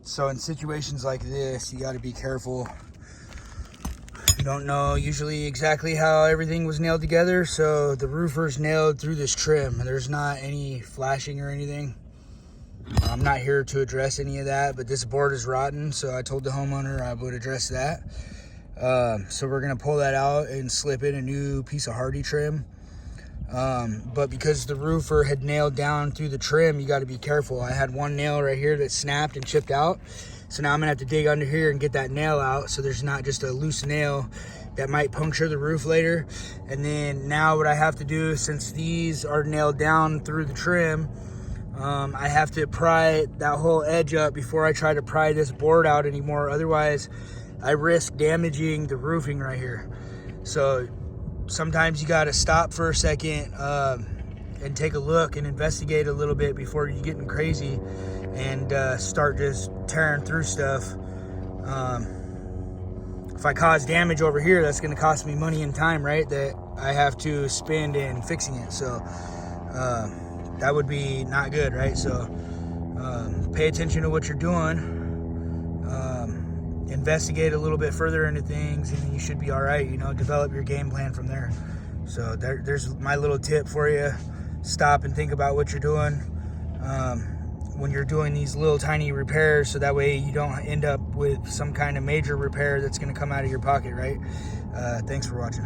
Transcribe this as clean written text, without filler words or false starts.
So in situations like this, you got to be careful. You don't know usually exactly how everything was nailed together. So the roofer's nailed through this trim. There's not any flashing or anything. I'm not here to address any of that, but this board is rotten. So I told the homeowner I would address that. So we're going to pull that out and slip in a new piece of hardy trim. But because the roofer had nailed down through the trim, you got to be careful. I had one nail right here that snapped and chipped out. So now I'm gonna have to dig under here and get that nail out, so there's not just a loose nail that might puncture the roof later. And then now what I have to do, since these are nailed down through the trim, I have to pry that whole edge up before I try to pry this board out anymore. Otherwise, I risk damaging the roofing right here. So sometimes you got to stop for a second and take a look and investigate a little bit before you're getting crazy and start just tearing through stuff. If I cause damage over here, that's going to cost me money and time, right? That I have to spend in fixing it. So that would be not good, right? So pay attention to what you're doing. Investigate a little bit further into things, and you should be all right. You know, develop your game plan from there. So there's my little tip for you. Stop and think about what you're doing when you're doing these little tiny repairs, so that way you don't end up with some kind of major repair that's going to come out of your pocket, right? Thanks for watching.